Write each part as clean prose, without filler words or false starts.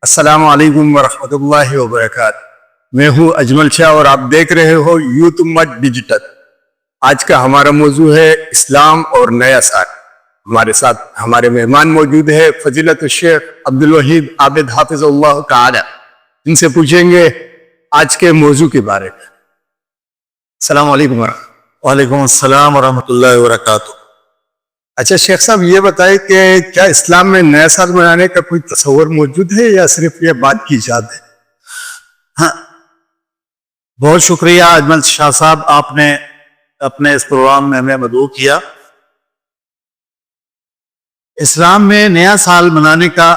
السلام علیکم ورحمۃ اللہ وبرکاتہ۔ میں ہوں اجمل شاہ اور آپ دیکھ رہے ہو یوتھ امت ڈیجیٹل۔ آج کا ہمارا موضوع ہے اسلام اور نیا سال۔ ہمارے ساتھ ہمارے مہمان موجود ہے فضیلت الشیخ عبدالوحید عابد حافظ اللہ تعالی، ان سے پوچھیں گے آج کے موضوع کے بارے میں۔ السلام علیکم ورحمۃ۔ وعلیکم السلام ورحمۃ اللہ وبرکاتہ۔ اچھا شیخ صاحب، یہ بتائیں کہ کیا اسلام میں نیا سال منانے کا کوئی تصور موجود ہے یا صرف یہ بات کی ایجاد ہے؟ ہاں، بہت شکریہ اجمل شاہ صاحب، آپ نے اپنے اس پروگرام میں ہمیں مدعو کیا۔ اسلام میں نیا سال منانے کا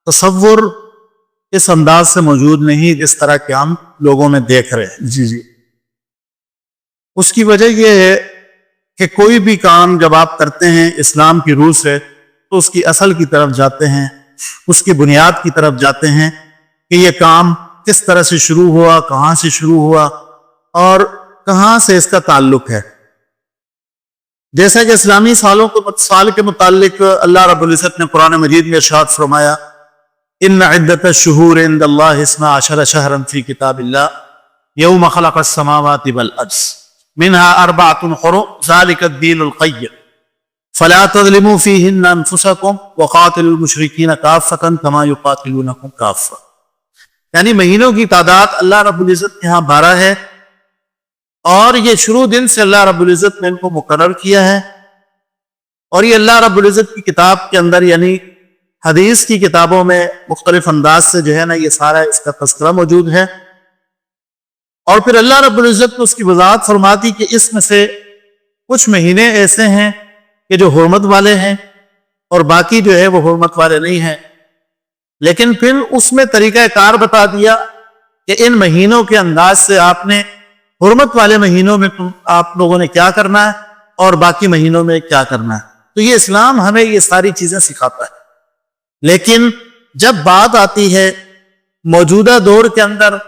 تصور اس انداز سے موجود نہیں جس طرح کہ ہم لوگوں میں دیکھ رہے ہیں۔ جی اس کی وجہ یہ ہے کہ کوئی بھی کام جب آپ کرتے ہیں اسلام کی روح سے تو اس کی اصل کی طرف جاتے ہیں، اس کی بنیاد کی طرف جاتے ہیں کہ یہ کام کس طرح سے شروع ہوا، کہاں سے شروع ہوا اور کہاں سے اس کا تعلق ہے۔ جیسا کہ اسلامی سال کے متعلق اللہ رب العزت نے قرآن مجید میں ارشاد فرمایا، ان عدت الشہور عند اللہ 12 شہرا فی کتاب اللہ یوم خلق السماوات والارض منها 4 حرم ذلك الدین القیم فلا تظلموا فیہن انفسکم وقاتلوا المشرکین کافۃ کما یقاتلونکم کافۃ۔ یعنی مہینوں کی تعداد اللہ رب العزت کے ہاں 12 ہے، اور یہ شروع دن سے اللہ رب العزت نے ان کو مقرر کیا ہے، اور یہ اللہ رب العزت کی کتاب کے اندر یعنی حدیث کی کتابوں میں مختلف انداز سے جو ہے نا یہ سارا اس کا تذکرہ موجود ہے۔ اور پھر اللہ رب العزت نے اس کی وضاحت فرماتی کہ اس میں سے کچھ مہینے ایسے ہیں کہ جو حرمت والے ہیں اور باقی جو ہے وہ حرمت والے نہیں ہیں، لیکن پھر اس میں طریقہ کار بتا دیا کہ ان مہینوں کے انداز سے آپ نے حرمت والے مہینوں میں آپ لوگوں نے کیا کرنا ہے اور باقی مہینوں میں کیا کرنا ہے۔ تو یہ اسلام ہمیں یہ ساری چیزیں سکھاتا ہے۔ لیکن جب بات آتی ہے موجودہ دور کے اندر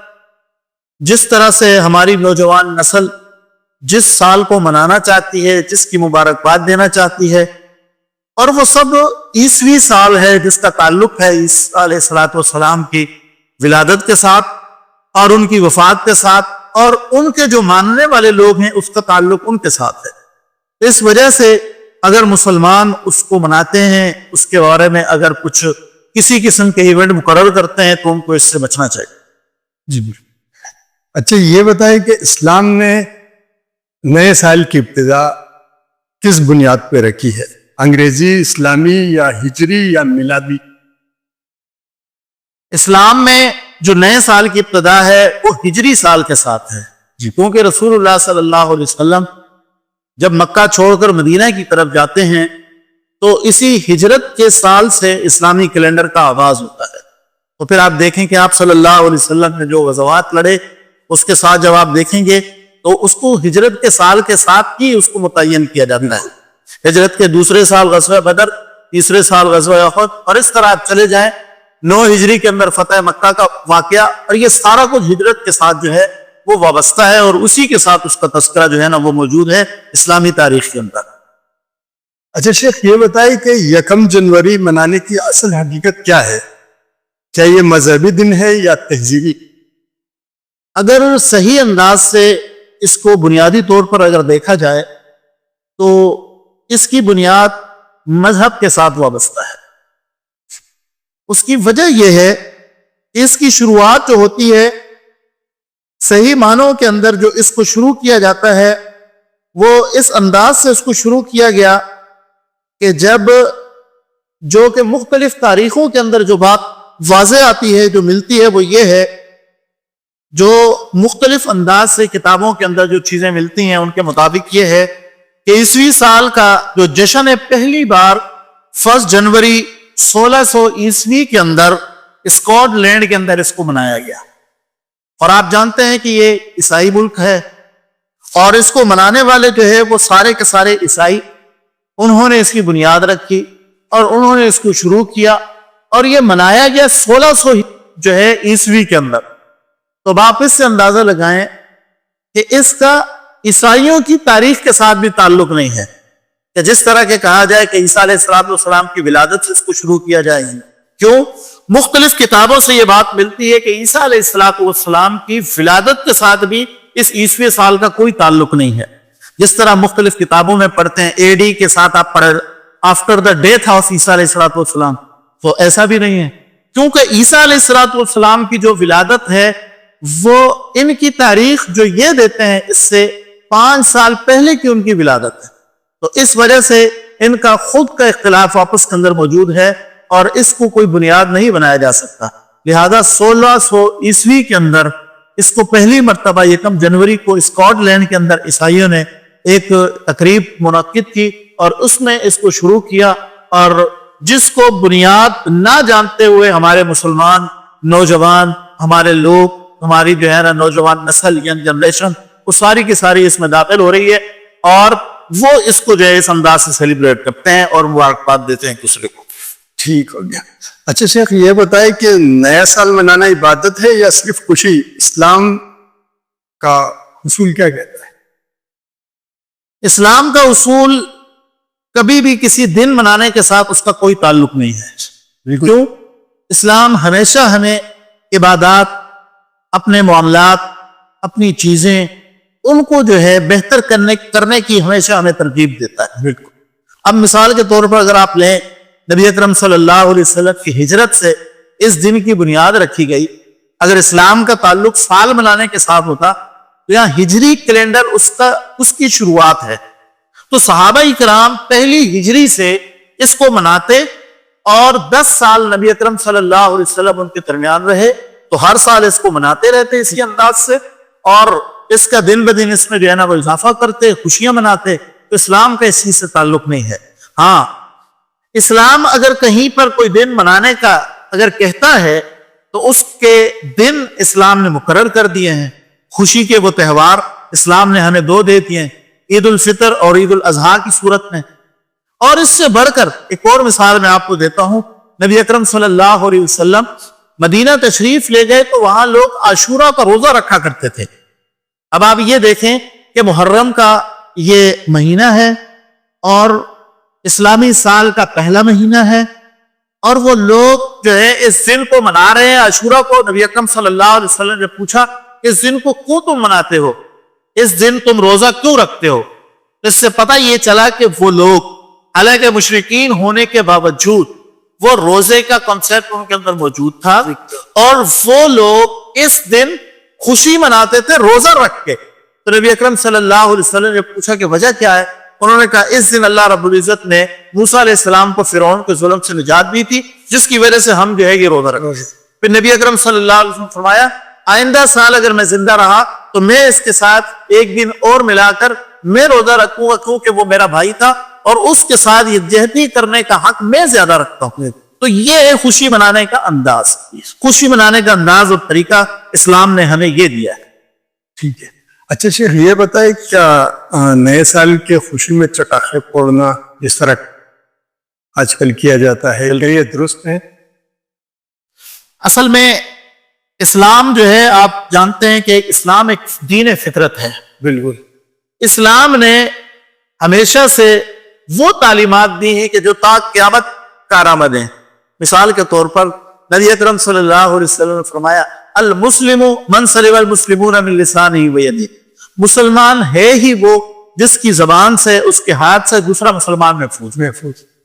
جس طرح سے ہماری نوجوان نسل جس سال کو منانا چاہتی ہے، جس کی مبارکباد دینا چاہتی ہے، اور وہ سب عیسوی سال ہے جس کا تعلق ہے عیسیٰ علیہ السلام کی ولادت کے ساتھ اور ان کی وفات کے ساتھ، اور ان کے جو ماننے والے لوگ ہیں اس کا تعلق ان کے ساتھ ہے۔ اس وجہ سے اگر مسلمان اس کو مناتے ہیں، اس کے بارے میں اگر کچھ کسی قسم کے ایونٹ مقرر کرتے ہیں تو ان کو اس سے بچنا چاہیے۔ جی بالکل۔ اچھا یہ بتائیں کہ اسلام نے نئے سال کی ابتدا کس بنیاد پہ رکھی ہے؟ انگریزی، اسلامی یا ہجری یا میلادی؟ اسلام میں جو نئے سال کی ابتدا ہے وہ ہجری سال کے ساتھ ہے، کیونکہ رسول اللہ صلی اللہ علیہ وسلم جب مکہ چھوڑ کر مدینہ کی طرف جاتے ہیں تو اسی ہجرت کے سال سے اسلامی کیلنڈر کا آغاز ہوتا ہے۔ تو پھر آپ دیکھیں کہ آپ صلی اللہ علیہ وسلم نے جو غزوات لڑے اس کے ساتھ جب آپ دیکھیں گے تو اس کو ہجرت کے سال کے ساتھ ہی اس کو متعین کیا جاتا ہے۔ ہجرت کے دوسرے سال غزوہ بدر، تیسرے سال غزوہ احد، اور اس طرح آپ چلے جائیں 9 ہجری کے اندر فتح مکہ کا واقعہ، اور یہ سارا کچھ ہجرت کے ساتھ جو ہے وہ وابستہ ہے، اور اسی کے ساتھ اس کا تذکرہ جو ہے نا وہ موجود ہے اسلامی تاریخ کے اندر۔ اچھا شیخ یہ بتائیں کہ 1 جنوری منانے کی اصل حقیقت کیا ہے؟ کیا یہ مذہبی دن ہے یا تہذیبی؟ اگر صحیح انداز سے اس کو بنیادی طور پر اگر دیکھا جائے تو اس کی بنیاد مذہب کے ساتھ وابستہ ہے۔ اس کی وجہ یہ ہے کہ اس کی شروعات جو ہوتی ہے صحیح معنوں کے اندر جو اس کو شروع کیا جاتا ہے وہ اس انداز سے اس کو شروع کیا گیا کہ جب جو کہ مختلف تاریخوں کے اندر جو بات واضح آتی ہے، جو ملتی ہے، وہ یہ ہے، جو مختلف انداز سے کتابوں کے اندر جو چیزیں ملتی ہیں ان کے مطابق یہ ہے کہ عیسوی سال کا جو جشن ہے پہلی بار 1 جنوری 1600 عیسوی کے اندر اسکاٹ لینڈ کے اندر اس کو منایا گیا، اور آپ جانتے ہیں کہ یہ عیسائی ملک ہے، اور اس کو منانے والے جو ہے وہ سارے کے سارے عیسائی، انہوں نے اس کی بنیاد رکھی اور انہوں نے اس کو شروع کیا، اور یہ منایا گیا 1600 جو ہے عیسوی کے اندر۔ تو آپ اس سے اندازہ لگائیں کہ اس کا عیسائیوں کی تاریخ کے ساتھ بھی تعلق نہیں ہے، کہ جس طرح کہ کہا جائے کہ عیسیٰ علیہ السلام کی ولادت سے اس کو شروع کیا جائے۔ کیوں؟ مختلف کتابوں سے یہ بات ملتی ہے کہ عیسیٰ علیہ السلام کی ولادت کے ساتھ بھی اس عیسوی سال کا کوئی تعلق نہیں ہے. جس طرح مختلف کتابوں میں پڑھتے ہیں AD کے ساتھ آپ پڑھ آفٹر دا ڈیتھ آف عیسیٰ علیہ السلام، تو ایسا بھی نہیں ہے، کیونکہ عیسیٰ علیہ السلام کی جو ولادت ہے وہ ان کی تاریخ جو یہ دیتے ہیں اس سے 5 سال پہلے کی ان کی ولادت ہے. تو اس وجہ سے ان کا خود کا اختلاف آپس کے اندر موجود ہے اور اس کو کوئی بنیاد نہیں بنایا جا سکتا. لہذا 1600 عیسوی کے اندر اس کو پہلی مرتبہ 1 جنوری کو اسکاٹ لینڈ کے اندر عیسائیوں نے ایک تقریب منعقد کی اور اس میں اس کو شروع کیا، اور جس کو بنیاد نہ جانتے ہوئے ہمارے مسلمان نوجوان، ہمارے لوگ، ہماری جو ہے نا نوجوان نسل، ینگ جنریشن، وہ ساری کی ساری اس میں داخل ہو رہی ہے اور وہ اس کو جو ہے اس انداز سے سیلیبریٹ کرتے ہیں اور مبارکباد دیتے ہیں دوسرے کو. ٹھیک ہو گیا. اچھا شیخ یہ بتائیں کہ نیا سال منانا عبادت ہے یا صرف خوشی؟ اسلام کا اصول کیا کہتا ہے؟ اسلام کا اصول کبھی بھی کسی دن منانے کے ساتھ اس کا کوئی تعلق نہیں ہے. کیوں؟ اسلام ہمیشہ ہمیں عبادات، اپنے معاملات، اپنی چیزیں، ان کو جو ہے بہتر کرنے کی ہمیشہ ہمیں ترغیب دیتا ہے. بالکل. اب مثال کے طور پر اگر آپ لیں، نبی اکرم صلی اللہ علیہ وسلم کی ہجرت سے اس دن کی بنیاد رکھی گئی. اگر اسلام کا تعلق سال منانے کے ساتھ ہوتا تو یہاں ہجری کیلنڈر اس کی شروعات ہے، تو صحابہ کرام پہلی ہجری سے اس کو مناتے اور 10 سال نبی اکرم صلی اللہ علیہ وسلم ان کے درمیان رہے، تو ہر سال اس کو مناتے رہتے اسی انداز سے، اور اس کا دن بدن اس میں جو ہے نا وہ اضافہ کرتے، خوشیاں مناتے. تو اسلام کا اس چیز سے تعلق نہیں ہے. ہاں، اسلام اگر کہیں پر کوئی دن منانے کا اگر کہتا ہے تو اس کے دن اسلام نے مقرر کر دیے ہیں. خوشی کے وہ تہوار اسلام نے ہمیں 2 دے دیے ہیں، عید الفطر اور عید الاضحیٰ کی صورت میں. اور اس سے بڑھ کر ایک اور مثال میں آپ کو دیتا ہوں. نبی اکرم صلی اللہ علیہ وسلم مدینہ تشریف لے گئے تو وہاں لوگ عاشورہ کا روزہ رکھا کرتے تھے. اب آپ یہ دیکھیں کہ محرم کا یہ مہینہ ہے اور اسلامی سال کا پہلا مہینہ ہے، اور وہ لوگ جو ہے اس دن کو منا رہے ہیں عاشورہ کو. نبی اکرم صلی اللہ علیہ وسلم نے پوچھا اس دن کو کیوں تم مناتے ہو، اس دن تم روزہ کیوں رکھتے ہو؟ اس سے پتہ یہ چلا کہ وہ لوگ حالانکہ مشرکین ہونے کے باوجود وہ روزے کا کنسیپٹ ان کے اندر موجود تھا، اور وہ لوگ اس دن خوشی مناتے تھے روزہ رکھ کے. تو نبی اکرم صلی اللہ علیہ وسلم نے پوچھا کہ وجہ کیا ہے؟ انہوں نے کہا اس دن اللہ رب العزت نے موسیٰ علیہ السلام کو فرعون کے ظلم سے نجات دی تھی، جس کی وجہ سے ہم جو ہے یہ روزہ رکھتے ہیں. پھر نبی اکرم صلی اللہ علیہ وسلم فرمایا آئندہ سال اگر میں زندہ رہا تو میں اس کے ساتھ ایک دن اور ملا کر میں روزہ رکھوں گا، کیونکہ وہ میرا بھائی تھا اور اس کے ساتھ یہ جہتی کرنے کا حق میں زیادہ رکھتا ہوں. تو یہ ہے خوشی منانے کا انداز. خوشی منانے کا انداز اور طریقہ اسلام نے ہمیں یہ دیا ہے. ٹھیک ہے. اچھا شیخ یہ بتائیں کیا نئے سال کے خوشی میں چٹاخے پھوڑنا جس طرح آج کل کیا جاتا ہے یہ درست ہے؟ اصل میں اسلام جو ہے آپ جانتے ہیں کہ اسلام ایک دین فطرت ہے. بالکل. اسلام نے ہمیشہ سے وہ تعلیمات دی ہیں کہ جو تا قیامت کارآمد ہیں. مثال کے طور پر نبی اکرم صلی اللہ علیہ وسلم نے فرمایا المسلم من سلم المسلمون من لسانہ ویدہ. مسلمان ہے ہی وہ جس کی زبان سے، اس کے ہاتھ سے دوسرا مسلمان محفوظ.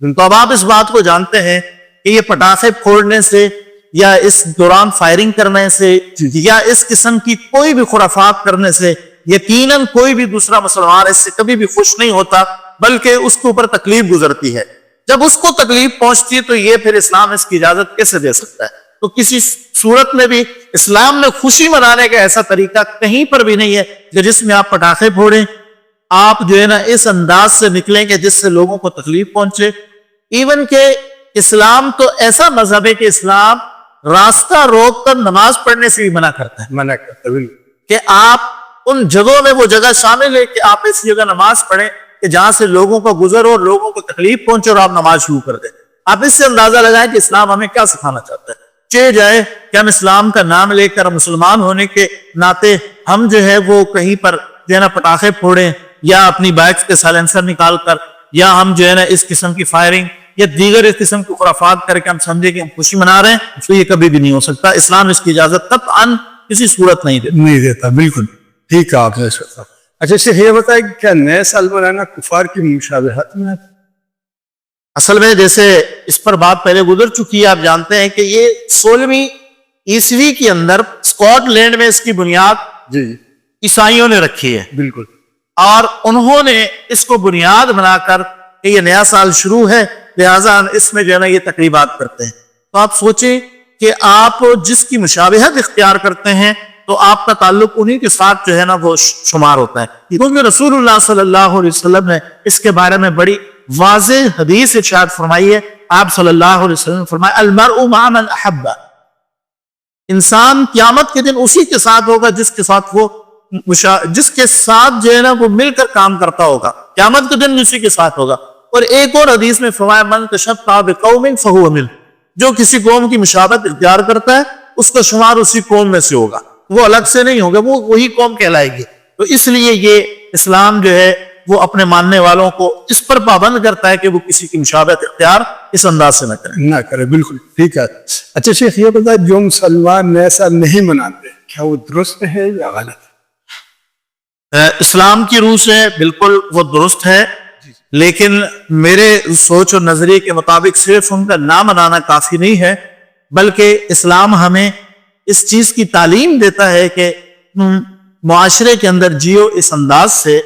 تو اب آپ اس بات کو جانتے ہیں کہ یہ پٹاخے پھوڑنے سے یا اس دوران فائرنگ کرنے سے یا اس قسم کی کوئی بھی خرافات کرنے سے یقیناً کوئی بھی دوسرا مسلمان اس سے کبھی بھی خوش نہیں ہوتا، بلکہ اس کے اوپر تکلیف گزرتی ہے. جب اس کو تکلیف پہنچتی ہے تو یہ پھر اسلام اس کی اجازت کیسے دے سکتا ہے؟ تو کسی صورت میں بھی اسلام میں خوشی منانے کا ایسا طریقہ کہیں پر بھی نہیں ہے کہ جس میں آپ پٹاخے پھوڑیں، آپ جو ہے نا اس انداز سے نکلیں کہ جس سے لوگوں کو تکلیف پہنچے. ایون کہ اسلام تو ایسا مذہب ہے کہ اسلام راستہ روک کر نماز پڑھنے سے بھی منع کرتا ہے. کہ آپ ان جگہوں میں وہ جگہ شامل ہے کہ آپ اس جگہ نماز پڑھیں کہ جہاں سے لوگوں کا گزر ہو، لوگوں کو تکلیف پہنچے اور آپ نماز شروع کر دیں. آپ اس سے اندازہ لگائیں کہ اسلام ہمیں کیا سکھانا چاہتا ہے. چاہے جائے کہ ہم اسلام کا نام لے کر مسلمان ہونے کے ناطے ہم جو ہے وہ کہیں پر جو ہے نا پٹاخے پھوڑیں یا اپنی بائکس کے سائلنسر نکال کر، یا ہم جو ہے نا اس قسم کی فائرنگ یا دیگر اس قسم کی خرافات کر کے ہم سمجھے کہ ہم خوشی منا رہے ہیں، تو یہ کبھی بھی نہیں ہو سکتا. اسلام اس کی اجازت قطعاً کسی صورت نہیں دیتا. نہیں دیتا. بالکل ٹھیک ہے آپ نے. اچھا شیخ یہ بتائیں کہ کیا نئے سال منانا کفار کی مشابہت میں ہے؟ اصل میں جیسے اس پر بات پہلے گزر چکی ہے، آپ جانتے ہیں کہ یہ 16ویں عیسوی کے اندر اسکاٹ لینڈ میں اس کی بنیاد جی عیسائیوں نے رکھی ہے، بالکل. اور انہوں نے اس کو بنیاد بنا کر کہ یہ نیا سال شروع ہے، لہٰذا اس میں جو ہے نا یہ تقریبات کرتے ہیں. تو آپ سوچیں کہ آپ جس کی مشابہت اختیار کرتے ہیں تو آپ کا تعلق انہی کے ساتھ جو ہے نا وہ شمار ہوتا ہے. کیونکہ رسول اللہ صلی اللہ علیہ وسلم نے اس کے بارے میں بڑی واضح حدیث ارشاد فرمائی ہے. آپ صلی اللہ علیہ وسلم نے فرمایا المرء مع من احب، انسان قیامت کے دن اسی کے ساتھ ہوگا جس کے ساتھ وہ جس کے ساتھ جو ہے نا وہ مل کر کام کرتا ہوگا. قیامت کے دن اسی کے ساتھ ہوگا. اور ایک اور حدیث میں فرمایا من تشبہ بقوم فہو منہ، جو کسی قوم کی مشابہت اختیار کرتا ہے اس کا شمار اسی قوم میں سے ہوگا، وہ الگ سے نہیں ہوگا، وہ وہی قوم کہلائے گی. تو اس لیے یہ اسلام جو ہے وہ اپنے ماننے والوں کو اس پر پابند کرتا ہے کہ وہ کسی کی مشابہت اختیار اس انداز سے نہ کرے. بالکل ٹھیک ہے. اچھا شیخ یہ بتائیں جو مسلمان نیا سال نہیں مناتے کیا وہ درست ہے یا غلط ہے؟ اسلام کی روح سے بالکل وہ درست ہے، لیکن میرے سوچ اور نظریے کے مطابق صرف ان کا نہ منانا کافی نہیں ہے، بلکہ اسلام ہمیں اس چیز کی تعلیم دیتا ہے کہ معاشرے کے اندر جیو اس انداز سے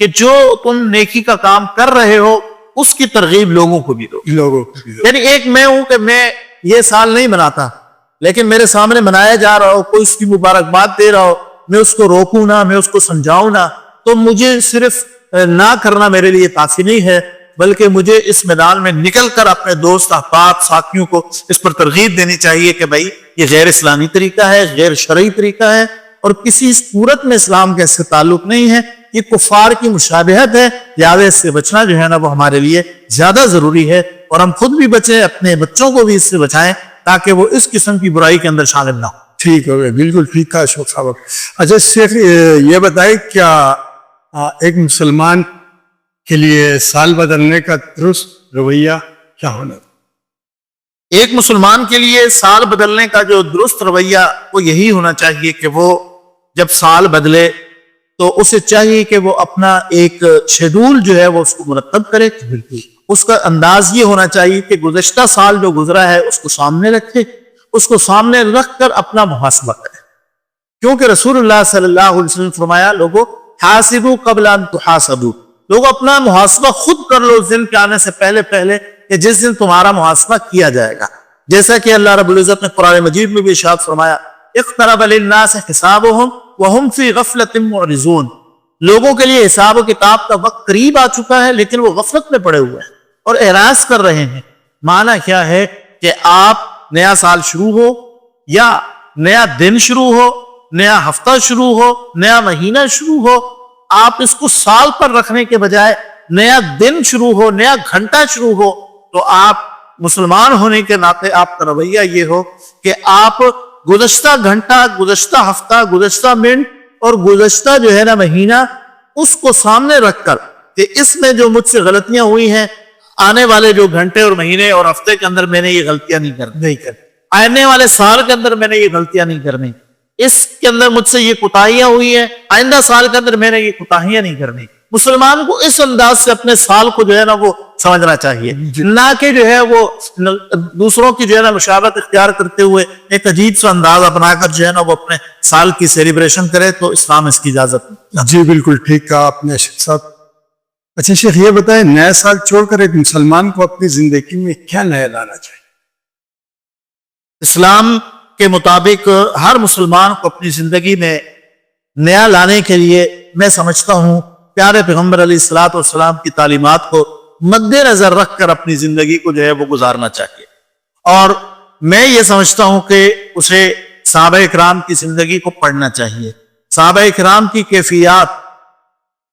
کہ جو تم نیکی کا کام کر رہے ہو اس کی ترغیب لوگوں کو بھی دو. یعنی ایک میں ہوں کہ میں یہ سال نہیں مناتا، لیکن میرے سامنے منایا جا رہا ہو، کوئی اس کی مبارکباد دے رہا ہو، میں اس کو روکوں نہ، میں اس کو سمجھاؤں نہ، تو مجھے صرف نہ کرنا میرے لیے کافی نہیں ہے، بلکہ مجھے اس میدان میں نکل کر اپنے دوست احباب ساتھیوں کو اس پر ترغیب دینی چاہیے کہ بھائی یہ غیر اسلامی طریقہ ہے، غیر شرعی طریقہ ہے، اور کسی صورت میں اسلام کا اس سے تعلق نہیں ہے، یہ کفار کی مشابہت ہے، لہٰذا اس سے بچنا جو ہے نا وہ ہمارے لیے زیادہ ضروری ہے، اور ہم خود بھی بچیں، اپنے بچوں کو بھی اس سے بچائیں تاکہ وہ اس قسم کی برائی کے اندر شامل نہ ہو. ٹھیک ہو گیا. بالکل ٹھیک ہے اشوک صاحب. اچھا شیخ یہ بتائیں کیا ایک مسلمان کے لیے سال بدلنے کا درست رویہ کیا ہونا؟ ایک مسلمان کے لیے سال بدلنے کا جو درست رویہ وہ یہی ہونا چاہیے کہ وہ جب سال بدلے تو اسے چاہیے کہ وہ اپنا ایک شیڈول جو ہے وہ اس کو مرتب کرے. اس کا انداز یہ ہونا چاہیے کہ گزشتہ سال جو گزرا ہے اس کو سامنے رکھے، اس کو سامنے رکھ کر اپنا محاسبہ کرے. کیونکہ رسول اللہ صلی اللہ علیہ وسلم فرمایا لوگوں حاسبوا قبل ان تحاسبوا، لوگوں اپنا محاسبہ خود کر لو دن کے آنے سے پہلے کہ جس دن تمہارا محاسبہ کیا جائے گا. جیسا کہ اللہ رب العزت نے قرآن مجید میں بھی ارشاد فرمایا اقترب للناس حسابهم وهم في غفلة معرضون، لوگوں کے لیے حساب و کتاب کا وقت قریب آ چکا ہے لیکن وہ غفلت میں پڑے ہوئے ہیں اور اعراض کر رہے ہیں. معنی کیا ہے کہ آپ نیا سال شروع ہو یا نیا دن شروع ہو، نیا ہفتہ شروع ہو، نیا مہینہ شروع ہو، آپ اس کو سال پر رکھنے کے بجائے نیا دن شروع ہو، نیا گھنٹہ شروع ہو، تو آپ مسلمان ہونے کے ناطے آپ کا رویہ یہ ہو کہ آپ گزشتہ گھنٹہ، گزشتہ ہفتہ، گزشتہ منٹ اور گزشتہ جو ہے نا مہینہ اس کو سامنے رکھ کر کہ اس میں جو مجھ سے غلطیاں ہوئی ہیں آنے والے جو گھنٹے اور مہینے اور ہفتے کے اندر میں نے یہ غلطیاں نہیں کرنی، آنے والے سال کے اندر میں نے یہ غلطیاں نہیں کرنی، اس کے اندر مجھ سے یہ کوتاہیاں ہوئی ہیں، آئندہ سال کے اندر میں نے یہ کوتاہیاں نہیں کرنی. مسلمان کو اس انداز سے اپنے سال کو جو ہے نا وہ سمجھنا چاہیے، نہ کہ جو ہے وہ دوسروں کی جو ہے نا مشابہت اختیار کرتے ہوئے ایک عجیب سا انداز اپنا کر جو ہے نا وہ اپنے سال کی سیلیبریشن کرے، تو اسلام اس کی اجازت نہیں. جی بالکل ٹھیک کہا آپ نے شیخ صاحب. اچھا شیخ یہ بتائیں نیا سال چھوڑ کر ایک مسلمان کو اپنی زندگی میں کیا نیا لانا چاہیے؟ اسلام کے مطابق ہر مسلمان کو اپنی زندگی میں نیا لانے کے لیے میں سمجھتا ہوں پیارے پیغمبر علیہ الصلوۃ والسلام کی تعلیمات کو مد نظر رکھ کر اپنی زندگی کو جو ہے وہ گزارنا چاہیے. اور میں یہ سمجھتا ہوں کہ اسے صحابہ اکرام کی زندگی کو پڑھنا چاہیے. صحابہ اکرام کی کیفیات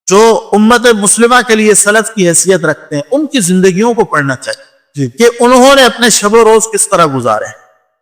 جو امت مسلمہ کے لیے سلف کی حیثیت رکھتے ہیں ان کی زندگیوں کو پڑھنا چاہیے کہ انہوں نے اپنے شب و روز کس طرح گزارے.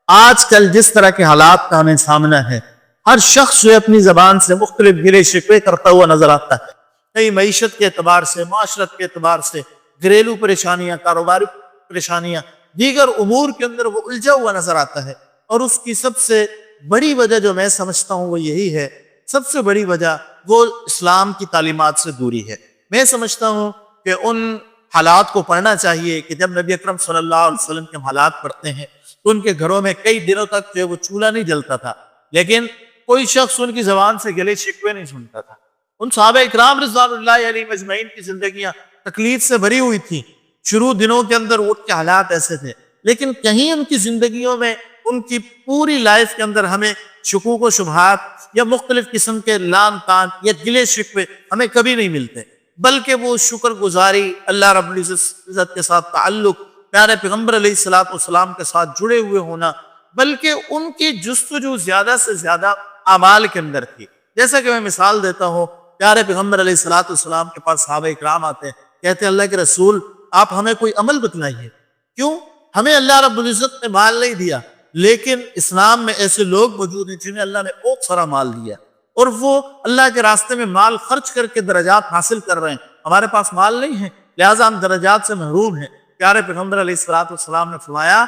آج کل جس طرح کے حالات کا ہمیں سامنا ہے، ہر شخص جو اپنی زبان سے مختلف گلے شکوے کرتا ہوا نظر آتا ہے، کئی معیشت کے اعتبار سے، معاشرت کے اعتبار سے، گھریلو پریشانیاں، کاروباری پریشانیاں، دیگر امور کے اندر وہ الجھا ہوا نظر آتا ہے. اور اس کی سب سے بڑی وجہ جو میں سمجھتا ہوں وہ یہی ہے، سب سے بڑی وجہ وہ اسلام کی تعلیمات سے دوری ہے. میں سمجھتا ہوں کہ ان حالات کو پڑھنا چاہیے کہ جب نبی اکرم صلی اللہ علیہ وسلم کے حالات پڑھتے ہیں تو ان کے گھروں میں کئی دنوں تک جو ہے وہ چولہا نہیں جلتا تھا، لیکن کوئی شخص ان کی زبان سے گلے شکوے نہیں سنتا تھا. ان صحابہ اکرام رضوان اللہ علیہ مجمعین کی زندگیاں تکلیف سے بھری ہوئی تھیں. شروع دنوں کے اندر ان کے حالات ایسے تھے، لیکن کہیں ان کی زندگیوں میں، ان کی پوری لائف کے اندر ہمیں شکوک و شبہات یا مختلف قسم کے لان تان یا گلے شکوے ہمیں کبھی نہیں ملتے، بلکہ وہ شکر گزاری، اللہ رب العزت کے ساتھ تعلق، پیارے پیغمبر علیہ الصلوۃ والسلام کے ساتھ جڑے ہوئے ہونا، بلکہ ان کی جستجو زیادہ سے زیادہ اعمال کے اندر تھی. جیسا کہ میں مثال دیتا ہوں، پیارے پیغمبر علیہ الصلوۃ والسلام کے پاس صحابہ اکرام آتے ہیں، کہتے ہیں اللہ کے رسول آپ ہمیں کوئی عمل بتلائیے. کیوں؟ ہمیں اللہ رب العزت نے مال نہیں دیا، لیکن اسلام میں ایسے لوگ موجود ہیں جنہیں اللہ نے بہت سارا مال دیا اور وہ اللہ کے راستے میں مال خرچ کر کے درجات حاصل کر رہے ہیں. ہمارے پاس مال نہیں ہے، لہٰذا ہم درجات سے محروم ہیں. پیارے پیغمبر علیہ الصلوۃ والسلام نے فرمایا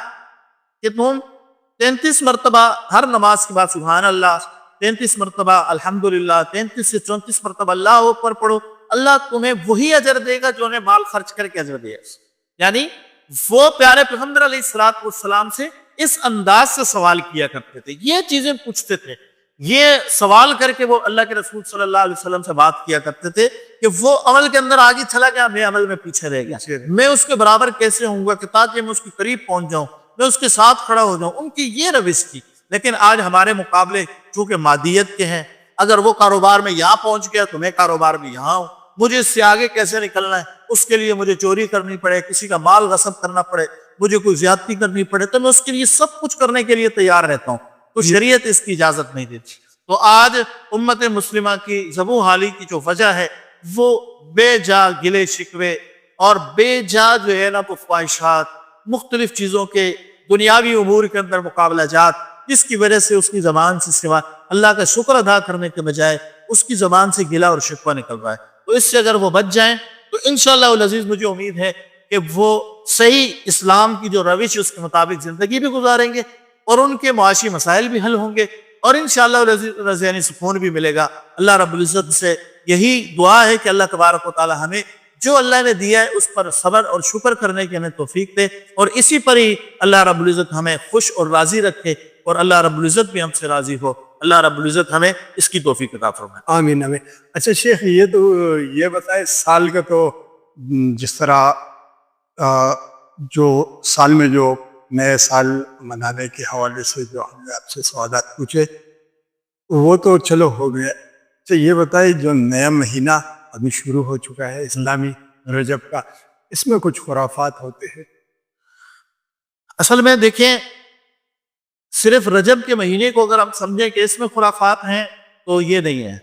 کہ تم 33 مرتبہ ہر نماز کے بعد سبحان اللہ، 33 مرتبہ الحمدللہ، 33 سے 34 مرتبہ اللہ اکبر پڑھو، اللہ تمہیں وہی اجر دے گا جو انہیں مال خرچ کر کے اجر دے گا. یعنی وہ پیارے پیغمبر علیہ الصلوۃ والسلام سے اس انداز سے سوال کیا کرتے تھے، یہ چیزیں پوچھتے تھے، یہ سوال کر کے وہ اللہ کے رسول صلی اللہ علیہ وسلم سے بات کیا کرتے تھے کہ وہ عمل کے اندر آگے چلا گیا، میں عمل میں پیچھے رہ گیا، میں اس کے برابر کیسے ہوں گا کہ تاکہ میں اس کے قریب پہنچ جاؤں، میں اس کے ساتھ کھڑا ہو جاؤں. ان کی یہ روش تھی. لیکن آج ہمارے مقابلے چونکہ مادیت کے ہیں، اگر وہ کاروبار میں یہاں پہنچ گیا تو میں کاروبار میں یہاں ہوں، مجھے اس سے آگے کیسے نکلنا ہے، اس کے لیے مجھے چوری کرنی پڑے، کسی کا مال غصب کرنا پڑے، مجھے کوئی زیادتی کرنی پڑے، تو میں اس کے لیے سب کچھ کرنے کے لیے تیار رہتا ہوں. تو شریعت اس کی اجازت نہیں دیتی. تو آج امت مسلمہ کی زبوں حالی کی جو وجہ ہے وہ بے جا گلے شکوے اور بے جا جو ہے نا وہ خواہشات، مختلف چیزوں کے دنیاوی امور کے اندر مقابلہ جات، جس کی وجہ سے اس کی زبان سے سوا اللہ کا شکر ادا کرنے کے بجائے اس کی زبان سے گلہ اور شکوہ نکل رہا ہے. تو اس سے اگر وہ بچ جائیں تو انشاءاللہ العزیز مجھے امید ہے کہ وہ صحیح اسلام کی جو روش ہے اس کے مطابق زندگی بھی گزاریں گے اور ان کے معاشی مسائل بھی حل ہوں گے اور انشاءاللہ العزیز یعنی سکون بھی ملے گا. اللہ رب العزت سے یہی دعا ہے کہ اللہ تبارک و تعالی ہمیں جو اللہ نے دیا ہے اس پر صبر اور شکر کرنے کی ہمیں توفیق دے اور اسی پر ہی اللہ رب العزت ہمیں خوش اور راضی رکھے اور اللہ رب العزت بھی ہم سے راضی ہو. اللہ رب العزت ہمیں اس کی توفیق عطا فرمائے. آمین آمین. اچھا شیخ یہ بتائے سال کا تو جس طرح جو سال میں جو نئے سال منانے کے حوالے سے جو ہم نے آپ سے سوالات پوچھے وہ تو چلو ہو گیا. اچھا یہ بتائے جو نیا مہینہ ابھی شروع ہو چکا ہے اسلامی رجب کا، اس میں کچھ خرافات ہوتے ہیں؟ اصل میں دیکھیں صرف رجب کے مہینے کو اگر ہم سمجھیں کہ اس میں خرافات ہیں تو یہ نہیں ہے،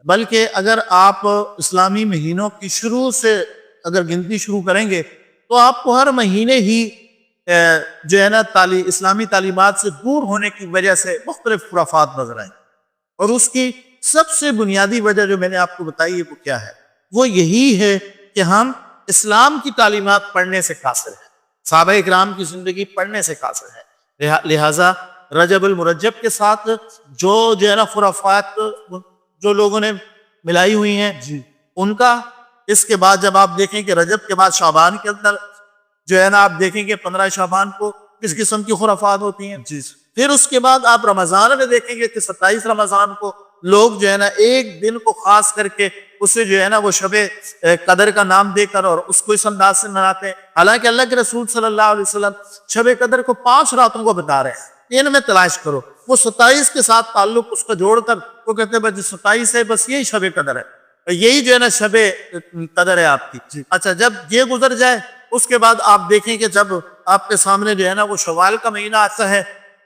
بلکہ اگر آپ اسلامی مہینوں کی شروع سے اگر گنتی شروع کریں گے تو آپ کو ہر مہینے ہی جو ہے نا اسلامی تعلیمات سے دور ہونے کی وجہ سے مختلف خرافات نظر آئیں. اور اس کی سب سے بنیادی وجہ جو میں نے آپ کو بتائی ہے وہ کیا ہے؟ وہ یہی ہے کہ ہم اسلام کی تعلیمات پڑھنے سے قاصر ہیں، صحابہ اکرام کی زندگی پڑھنے سے قاصر ہیں. لہٰذا رجب المرجب کے ساتھ جو ہے نا خرافات جو لوگوں نے ملائی ہوئی ہیں ان کا، اس کے بعد جب آپ دیکھیں کہ رجب کے بعد شعبان کے اندر جو ہے نا آپ دیکھیں کہ 15 شعبان کو کس قسم کی خرافات ہوتی ہیں. پھر اس کے بعد آپ رمضان میں دیکھیں گے کہ 27 رمضان کو لوگ جو ہے نا ایک دن کو خاص کر کے اسے جو ہے نا وہ شب قدر کا نام دے کر اور اس کو اس انداز سے مناتے ہیں، حالانکہ اللہ کے رسول صلی اللہ علیہ وسلم شب قدر کو 5 راتوں کو بتا رہے ہیں، ان میں تلاش کرو. وہ 27 کے ساتھ تعلق اس کا جوڑ کر وہ کہتے ہیں بس 27 ہے، بس یہی شب قدر ہے، یہی جو ہے نا شب قدر ہے آپ کی. اچھا جب یہ گزر جائے اس کے بعد آپ دیکھیں کہ جب آپ کے سامنے جو ہے نا وہ شوال کا مہینہ آتا ہے،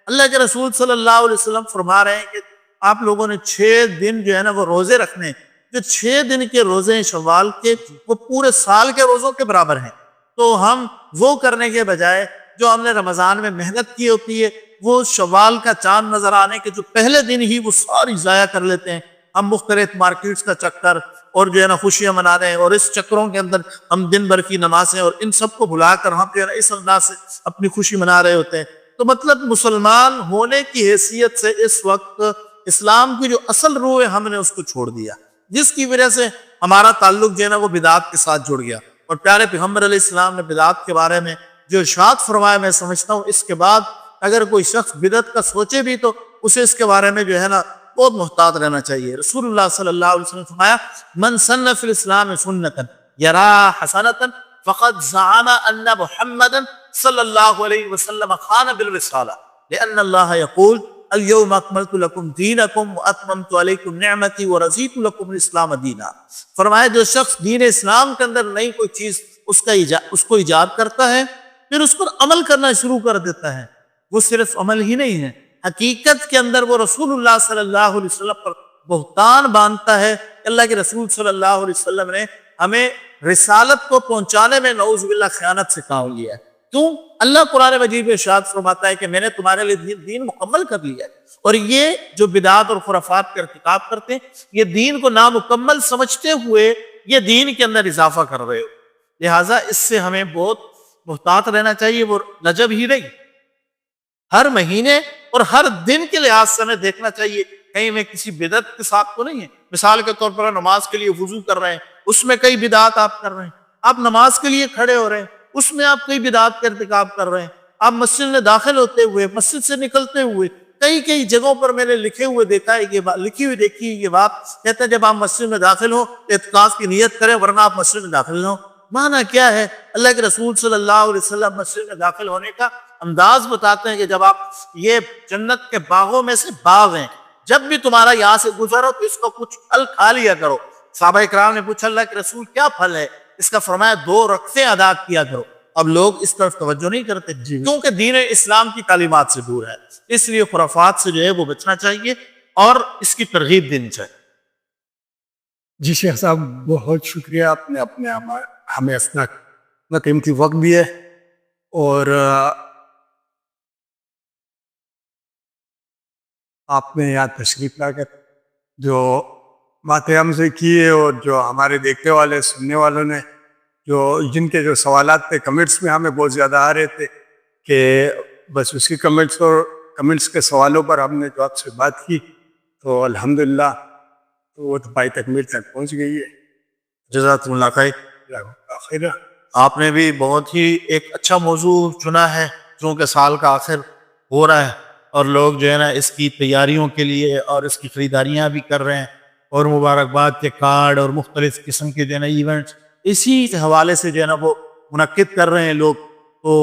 اللہ کے رسول صلی اللہ علیہ وسلم فرما رہے ہیں کہ آپ لوگوں نے 6 دن جو ہے نا وہ روزے رکھنے، جو 6 دن کے روزے ہیں شوال کے وہ پورے سال کے روزوں کے برابر ہیں. تو ہم وہ کرنے کے بجائے جو ہم نے رمضان میں محنت کی ہوتی ہے وہ شوال کا چاند نظر آنے کے جو پہلے دن ہی وہ ساری ضائع کر لیتے ہیں. ہم مختلف مارکیٹس کا چکر اور جو ہے نا خوشیاں منا رہے ہیں، اور اس چکروں کے اندر ہم دن بھر کی نمازیں اور ان سب کو بھلا کر ہم جو ہے نا اس انداز سے اپنی خوشی منا رہے ہوتے ہیں۔ تو مطلب مسلمان ہونے کی حیثیت سے اس وقت اسلام کی جو اصل روح ہے ہم نے اس کو چھوڑ دیا، جس کی وجہ سے ہمارا تعلق جو ہے نا وہ بدعات کے ساتھ جڑ گیا۔ اور پیارے پیغمبر علیہ السلام نے بدعات کے بارے میں جو ارشاد فرمایا، میں سمجھتا ہوں اس کے بعد اگر کوئی شخص بدعت کا سوچے بھی تو اسے اس کے بارے میں جو ہے نا بہت محتاط رہنا چاہیے۔ رسول اللہ صلی اللہ علیہ وسلم نے فرمایا، من سن فی الاسلام سنتا یرا حسنتا فقد زعم ان محمدا صلی اللہ علیہ وسلم خان بالرسالہ لان اللہ یقول اليوم اکملت لکم دینکم واتممت علیکم نعمتی ورضیت لکم الاسلام دینا۔ فرمایا جو شخص دین اسلام کے اندر نئی کوئی چیز اس کو ایجاد کرتا ہے، پھر اس پر عمل کرنا شروع کر دیتا ہے، وہ صرف عمل ہی نہیں ہے، حقیقت کے اندر وہ رسول اللہ صلی اللہ علیہ وسلم پر بہتان باندھتا ہے۔ اللہ کے رسول صلی اللہ علیہ وسلم نے ہمیں رسالت کو پہنچانے میں نعوذ باللہ خیانت سے کام لیا ہے۔ کیوں؟ اللہ قرآن مجید میں ارشاد فرماتا ہے کہ میں نے تمہارے لیے دین مکمل کر لیا ہے، اور یہ جو بدعات اور خرافات کا ارتکاب کرتے ہیں، یہ دین کو نامکمل سمجھتے ہوئے یہ دین کے اندر اضافہ کر رہے ہو، لہٰذا اس سے ہمیں بہت محتاط رہنا چاہیے۔ وہ رجب ہی نہیں، ہر مہینے اور ہر دن کے لحاظ سے ہمیں دیکھنا چاہیے کہیں میں کسی بدعت کے ساتھ تو نہیں ہے۔ مثال کے طور پر نماز کے لیے وضو کر رہے ہیں، اس میں کئی بدعات آپ کر رہے ہیں، آپ نماز کے لیے کھڑے ہو رہے ہیں، اس میں آپ کئی بدعات کا ارتکاب کر رہے ہیں، آپ مسجد میں داخل ہوتے ہوئے، مسجد سے نکلتے ہوئے کئی جگہوں پر میں نے لکھی ہوئی دیکھی یہ بات کہتے ہیں جب آپ مسجد میں داخل ہو اعتکاف کی نیت کریں ورنہ آپ مسجد میں داخل نہ ہو۔ معنی کیا ہے؟ اللہ کے رسول صلی اللہ علیہ وسلم مسجد میں داخل ہونے کا انداز بتاتے ہیں کہ جب آپ یہ جنت کے باغوں میں سے باغ ہیں، جب بھی تمہارا یہاں سے گزرو تو اس کو کچھ پھل کھا لیا کرو۔ صحابہ اکرام نے پوچھا اللہ کے رسول کیا پھل ہے؟ اس کا فرمایا 2 رکعتیں ادا کیا کرو۔ اب لوگ اس طرف توجہ نہیں کرتے کیونکہ دین اسلام کی تعلیمات سے دور ہے، اس لیے خرافات سے جو ہے وہ بچنا چاہیے اور اس کی ترغیب دینی چاہیے۔ جی شیخ صاحب، بہت شکریہ، آپ نے ہمیں اپنا قیمتی وقت دیا ہے، اور آپ نے یہاں تشریف لا کر جو باتیں ہم سے کی ہے، اور جو ہمارے دیکھنے والے سننے والوں نے جن کے جو سوالات تھے کمنٹس میں ہمیں بہت زیادہ آ رہے تھے کہ بس اس کی کمنٹس کے سوالوں پر ہم نے جو آپ سے بات کی تو الحمدللہ تو وہ تو پائی تکمیل تک پہنچ گئی ہے۔ جزاکم اللہ خیر۔ آپ نے بھی بہت ہی ایک اچھا موضوع چنا ہے، چونکہ سال کا آخر ہو رہا ہے اور لوگ جو ہے نا اس کی تیاریوں کے لیے اور اس کی خریداریاں بھی کر رہے ہیں، اور مبارکباد کے کارڈ اور مختلف قسم کے جو ہے نا ایونٹس اسی حوالے سے جو ہے نا وہ منعقد کر رہے ہیں لوگ۔ تو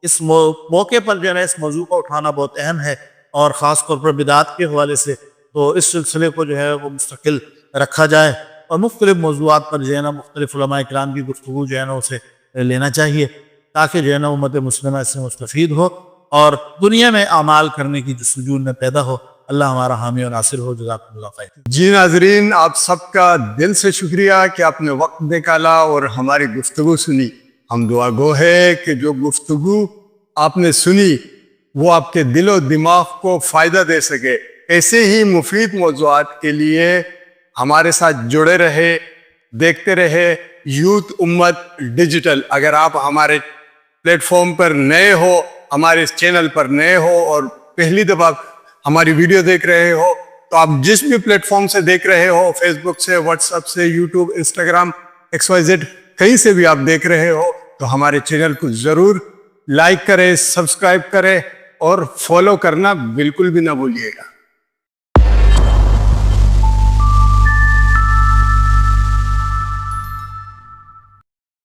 اس موقع پر جو ہے نا اس موضوع کو اٹھانا بہت اہم ہے، اور خاص طور پر بدعات کے حوالے سے تو اس سلسلے کو جو ہے وہ مستقل رکھا جائے، اور مختلف موضوعات پر جو ہے نا مختلف علماء کرام کی گفتگو جو ہے نا اسے لینا چاہیے، تاکہ جو ہے نا امت مسلمہ اس سے مستفید ہو اور دنیا میں اعمال کرنے کی جو سجون میں پیدا ہو۔ اللہ ہمارا حامی و ناصر ہو۔ جزاکم اللہ خیر۔ جی ناظرین، آپ سب کا دل سے شکریہ کہ آپ نے وقت نکالا اور ہماری گفتگو سنی۔ ہم دعا گو ہے کہ جو گفتگو آپ نے سنی وہ آپ کے دل و دماغ کو فائدہ دے سکے۔ ایسے ہی مفید موضوعات کے لیے ہمارے ساتھ جڑے رہے، دیکھتے رہے یوتھ امت ڈیجیٹل۔ اگر آپ ہمارے پلیٹ فارم پر نئے ہو، ہمارے اس چینل پر نئے ہو اور پہلی دفعہ ہماری ویڈیو دیکھ رہے ہو، تو آپ جس بھی پلیٹ فارم سے دیکھ رہے ہو، فیس بک سے، واٹس ایپ سے، یوٹیوب، انسٹاگرام، XYZ کہیں سے بھی آپ دیکھ رہے ہو تو ہمارے چینل کو ضرور لائک کریں، سبسکرائب کریں اور فالو کرنا بالکل بھی نہ بھولیے گا۔